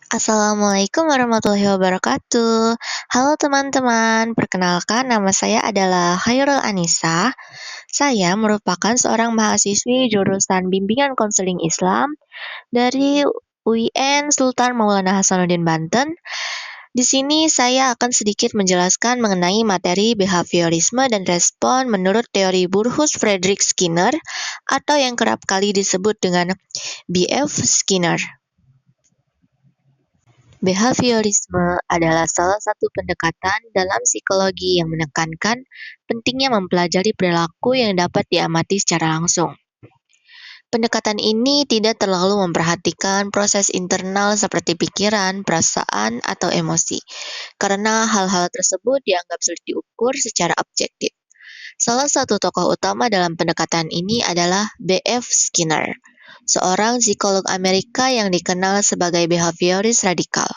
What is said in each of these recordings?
Assalamualaikum warahmatullahi wabarakatuh. Halo teman-teman, perkenalkan nama saya adalah Khairul Anissa. Saya merupakan seorang mahasiswi jurusan Bimbingan Konseling Islam dari UIN Sultan Maulana Hasanuddin Banten. Di sini saya akan sedikit menjelaskan mengenai materi behaviorisme dan respon menurut teori Burrhus Frederick Skinner atau yang kerap kali disebut dengan BF Skinner. Behaviorisme adalah salah satu pendekatan dalam psikologi yang menekankan pentingnya mempelajari perilaku yang dapat diamati secara langsung. Pendekatan ini tidak terlalu memperhatikan proses internal seperti pikiran, perasaan, atau emosi, karena hal-hal tersebut dianggap sulit diukur secara objektif. Salah satu tokoh utama dalam pendekatan ini adalah B.F. Skinner, seorang psikolog Amerika yang dikenal sebagai behavioris radikal.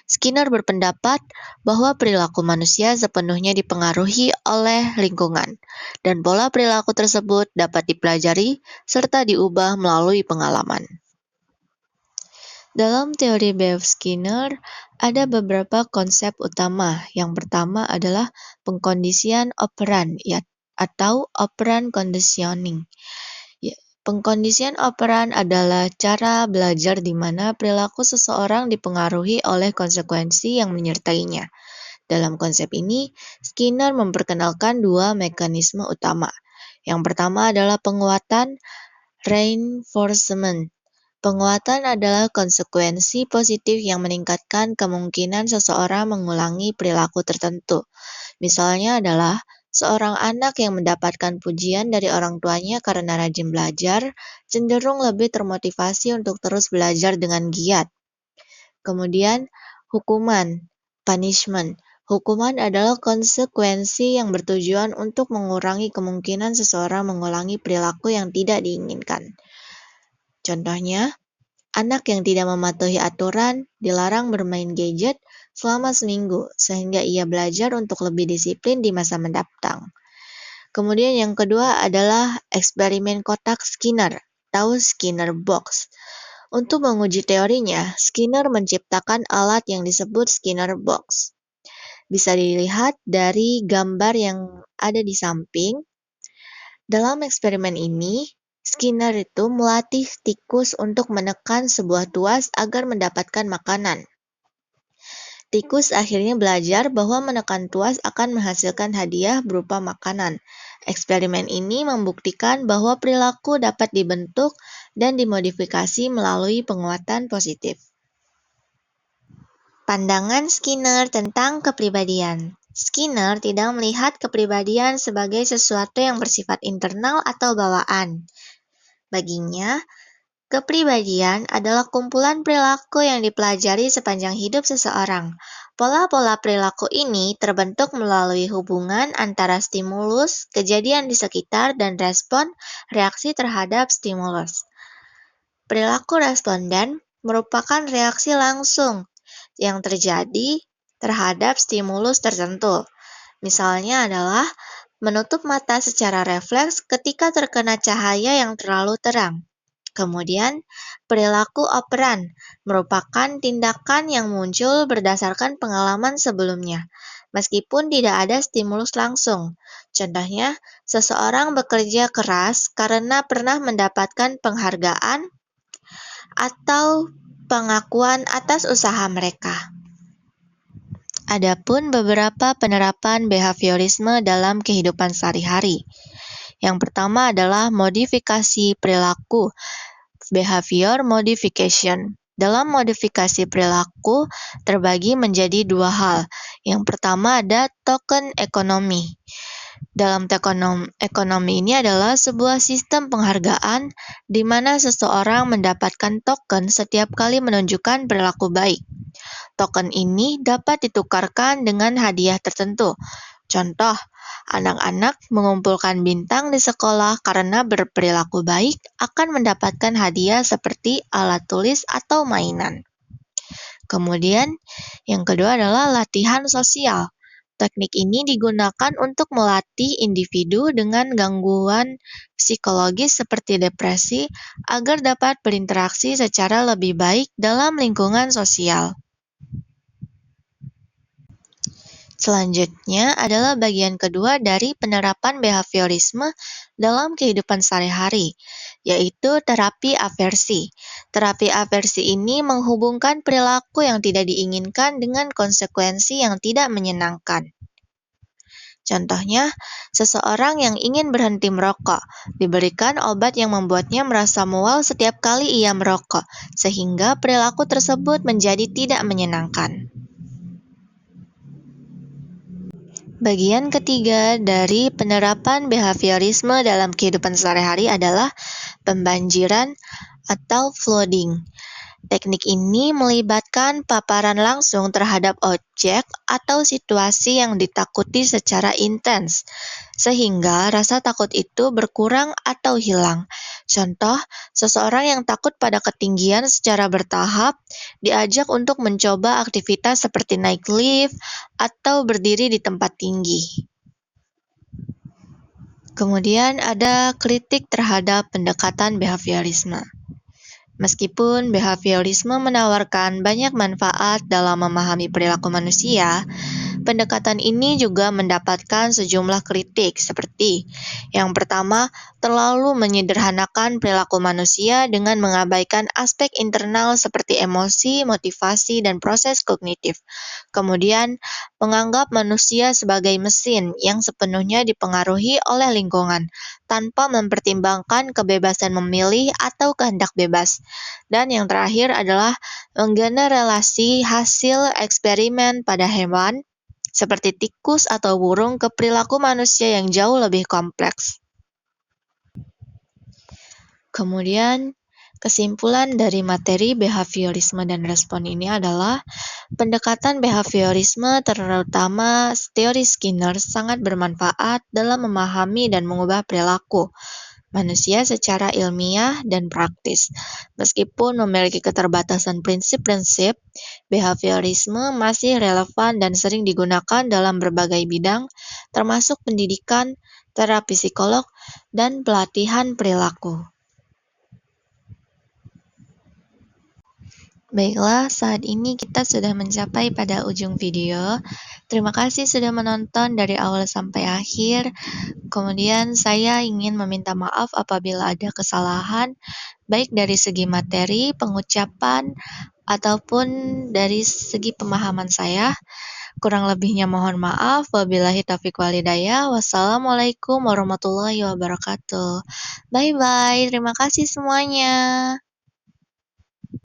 Skinner berpendapat bahwa perilaku manusia sepenuhnya dipengaruhi oleh lingkungan, dan pola perilaku tersebut dapat dipelajari serta diubah melalui pengalaman. Dalam teori B.F. Skinner, ada beberapa konsep utama. Yang pertama adalah pengkondisian operan atau operant conditioning. Pengkondisian operan adalah cara belajar di mana perilaku seseorang dipengaruhi oleh konsekuensi yang menyertainya. Dalam konsep ini, Skinner memperkenalkan dua mekanisme utama. Yang pertama adalah penguatan reinforcement. Penguatan adalah konsekuensi positif yang meningkatkan kemungkinan seseorang mengulangi perilaku tertentu. Misalnya adalah seorang anak yang mendapatkan pujian dari orang tuanya karena rajin belajar, cenderung lebih termotivasi untuk terus belajar dengan giat. Kemudian, hukuman, punishment. Hukuman adalah konsekuensi yang bertujuan untuk mengurangi kemungkinan seseorang mengulangi perilaku yang tidak diinginkan. Contohnya, anak yang tidak mematuhi aturan dilarang bermain gadget selama seminggu, sehingga ia belajar untuk lebih disiplin di masa mendatang. Kemudian yang kedua adalah eksperimen kotak Skinner atau Skinner Box. Untuk menguji teorinya, Skinner menciptakan alat yang disebut Skinner Box. Bisa dilihat dari gambar yang ada di samping. Dalam eksperimen ini, Skinner itu melatih tikus untuk menekan sebuah tuas agar mendapatkan makanan. Tikus akhirnya belajar bahwa menekan tuas akan menghasilkan hadiah berupa makanan. Eksperimen ini membuktikan bahwa perilaku dapat dibentuk dan dimodifikasi melalui penguatan positif. Pandangan Skinner tentang kepribadian. Skinner tidak melihat kepribadian sebagai sesuatu yang bersifat internal atau bawaan. Baginya, kepribadian adalah kumpulan perilaku yang dipelajari sepanjang hidup seseorang. Pola-pola perilaku ini terbentuk melalui hubungan antara stimulus, kejadian di sekitar, dan respon reaksi terhadap stimulus. Perilaku responden merupakan reaksi langsung yang terjadi terhadap stimulus tertentu. Misalnya adalah menutup mata secara refleks ketika terkena cahaya yang terlalu terang. Kemudian, perilaku operan merupakan tindakan yang muncul berdasarkan pengalaman sebelumnya, meskipun tidak ada stimulus langsung. Contohnya, seseorang bekerja keras karena pernah mendapatkan penghargaan atau pengakuan atas usaha mereka. Adapun beberapa penerapan behaviorisme dalam kehidupan sehari-hari. Yang pertama adalah modifikasi perilaku, behavior modification. Dalam modifikasi perilaku terbagi menjadi dua hal. Yang pertama ada token ekonomi. Dalam ekonomi ini adalah sebuah sistem penghargaan di mana seseorang mendapatkan token setiap kali menunjukkan perilaku baik. Token ini dapat ditukarkan dengan hadiah tertentu. Contoh, anak-anak mengumpulkan bintang di sekolah karena berperilaku baik akan mendapatkan hadiah seperti alat tulis atau mainan. Kemudian, yang kedua adalah latihan sosial. Teknik ini digunakan untuk melatih individu dengan gangguan psikologis seperti depresi agar dapat berinteraksi secara lebih baik dalam lingkungan sosial. Selanjutnya adalah bagian kedua dari penerapan behaviorisme dalam kehidupan sehari-hari, yaitu terapi aversi. Terapi aversi ini menghubungkan perilaku yang tidak diinginkan dengan konsekuensi yang tidak menyenangkan. Contohnya, seseorang yang ingin berhenti merokok diberikan obat yang membuatnya merasa mual setiap kali ia merokok, sehingga perilaku tersebut menjadi tidak menyenangkan. Bagian ketiga dari penerapan behaviorisme dalam kehidupan sehari-hari adalah pembanjiran atau flooding. Teknik ini melibatkan paparan langsung terhadap objek atau situasi yang ditakuti secara intens, sehingga rasa takut itu berkurang atau hilang. Contoh, seseorang yang takut pada ketinggian secara bertahap diajak untuk mencoba aktivitas seperti naik lift atau berdiri di tempat tinggi. Kemudian ada kritik terhadap pendekatan behaviorisme. Meskipun behaviorisme menawarkan banyak manfaat dalam memahami perilaku manusia, pendekatan ini juga mendapatkan sejumlah kritik seperti yang pertama, terlalu menyederhanakan perilaku manusia dengan mengabaikan aspek internal seperti emosi, motivasi, dan proses kognitif. Kemudian, menganggap manusia sebagai mesin yang sepenuhnya dipengaruhi oleh lingkungan, tanpa mempertimbangkan kebebasan memilih atau kehendak bebas. Dan yang terakhir adalah menggeneralisasi hasil eksperimen pada hewan, seperti tikus atau burung, ke perilaku manusia yang jauh lebih kompleks. Kemudian, kesimpulan dari materi behaviorisme dan respon ini adalah pendekatan behaviorisme, terutama teori Skinner, sangat bermanfaat dalam memahami dan mengubah perilaku manusia secara ilmiah dan praktis. Meskipun memiliki keterbatasan prinsip-prinsip, behaviorisme masih relevan dan sering digunakan dalam berbagai bidang, termasuk pendidikan, terapi psikolog, dan pelatihan perilaku. Baiklah, saat ini kita sudah mencapai pada ujung video. Terima kasih sudah menonton dari awal sampai akhir. Kemudian saya ingin meminta maaf apabila ada kesalahan, baik dari segi materi, pengucapan, ataupun dari segi pemahaman saya. Kurang lebihnya mohon maaf. Wabillahi taufiq walhidayah. Wassalamualaikum warahmatullahi wabarakatuh. Bye-bye. Terima kasih semuanya.